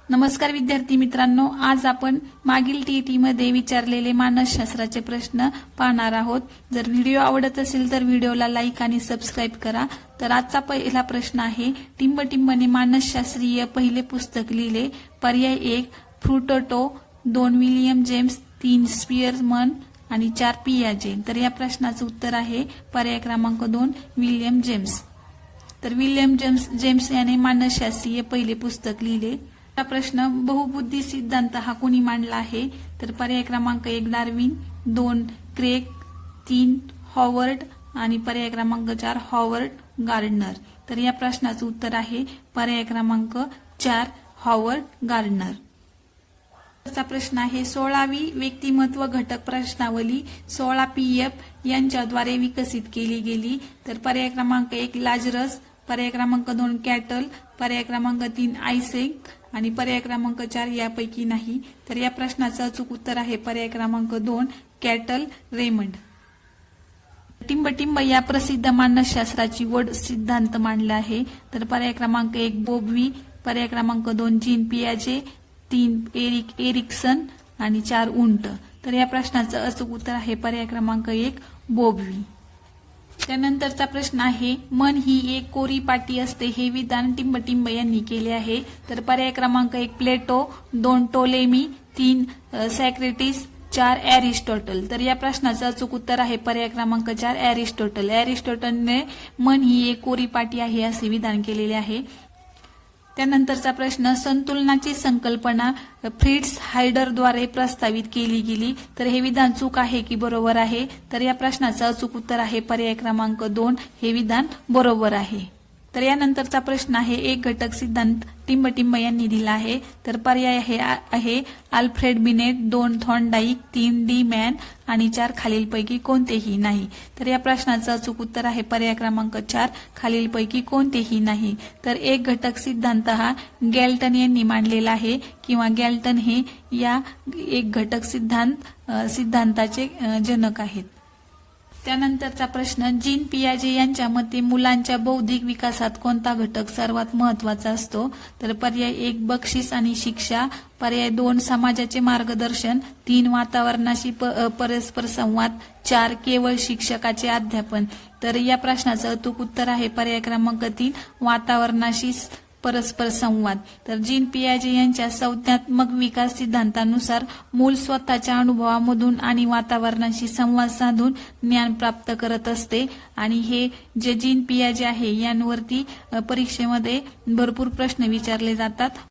नमस्कार विद्यार्थी मित्रांनो, आज आपण मागील टीईटी मध्ये विचारलेले मानसशास्त्राचे प्रश्न पाहणार आहोत। जर व्हिडिओ आवडत असेल तर व्हिडिओला लाईक आणि सबस्क्राइब करा। तर आजचा पहिला प्रश्न आहे, टिंबटिंबने मानसशास्त्रीय पहिले पुस्तक लिहिले। पर्याय 1 फ्रुटोटो, 2 विलियम जेम्स, 3 स्पियरमन आणि 4 पियाजे। तर या प्रश्नाचं उत्तर आहे पर्याय क्रमांक 2 विलियम जेम्स। तर विलियम जेम्स याने मानसशास्त्रीय पहिले पुस्तक लिहिले। प्रश्न, बहुबुद्धी सिद्धांत हा कोणी मांडला आहे? तर पर्याय क्रमांक 1 डार्विन, 2 क्रेग, 3 हॉवर्ड आणि पर्याय क्रमांक 4 हॉवर्ड गार्डनर। तर या प्रश्नाचं उत्तर आहे पर्याय क्रमांक 4 हॉवर्ड गार्डनर। चा प्रश्न आहे, 16वी व्यक्तिमत्व घटक प्रश्नावली 16 PF यांच्याद्वारे विकसित केली गेली। तर पर्याय क्रमांक 1 लाजरस, पर्याय क्रमांक 2 कॅटल, पर्याय क्रमांक 3 आयसेक आणि पर्याय क्रमांक 4 यापैकी नाही। तर या प्रश्नाचं अचूक उत्तर आहे पर्याय क्रमांक 2 कॅटल रेमंड। टिंबटिंब या प्रसिद्ध मानसशास्त्राची वड सिद्धांत मांडला आहे। तर पर्याय क्रमांक 1 बोबवी, पर्याय क्रमांक 2 जीन पियाजे, 3 एरिक्सन आणि 4 उंट। तर या प्रश्नाचं अचूक उत्तर आहे पर्याय क्रमांक 1 बोबवी। त्यानंतरचा प्रश्न आहे, मन ही एक कोरी पाटी असते हे विधान टिंबटिंब यांनी केले आहे। तर पर्याय क्रमांक 1 प्लेटो, 2 टोलेमी, 3 सॉक्रेटिस, 4 एरिस्टॉटल। तर या प्रश्नाचं अचूक उत्तर आहे पर्याय क्रमांक 4 एरिस्टॉटल। एरिस्टॉटलने मन ही एक कोरी पाटी आहे असे विधान केलेले आहे। त्यानंतरचा प्रश्न, संतुलनाची संकल्पना फ्रिट्स हायडरद्वारे प्रस्तावित केली गेली। तर हे विधान चूक आहे की बरोबर आहे? तर या प्रश्नाचं अचूक उत्तर आहे पर्याय क्रमांक 2 हे विधान बरोबर आहे। तर यानंतरचा प्रश्न आहे, एक घटक सिद्धांत टिंबटिंब यांनी दिला आहे। तर पर्याय आहे Alfred beneath, 2 Thorndike, 3 D man आणि 4 खालीलपैकी कोणतेही नाही। तर या प्रश्नाचं अचूक उत्तर आहे पर्याय क्रमांक 4 खालीलपैकी कोणतेही नाही। तर एक घटक सिद्धांत हा गॅल्टन यांनी मांडलेला आहे किंवा गॅल्टन हे या एक घटक सिद्धांताचे जनक आहेत। त्यानंतरचा प्रश्न, जीन पियाजे यांच्या मते मुलांच्या बौद्धिक विकासात कोणता घटक सर्वात महत्वाचा असतो? तर पर्याय 1 बक्षीस आणि शिक्षा, पर्याय 2 समाजाचे मार्गदर्शन, 3 वातावरणाशी परस्पर संवाद, 4 केवळ शिक्षकाचे अध्यापन। तर या प्रश्नाचं अचूक उत्तर आहे पर्याय क्रमांक 3 वातावरणाशी परस्पर संवाद। तर जीन पियाजे यांच्या संज्ञात्मक विकास सिद्धांतानुसार मूल स्वतःच्या अनुभवामधून आणि वातावरणाशी संवाद साधून ज्ञान प्राप्त करत असते आणि हे जे जीन पियाजे आहे यांवरती परीक्षेमध्ये भरपूर प्रश्न विचारले जातात।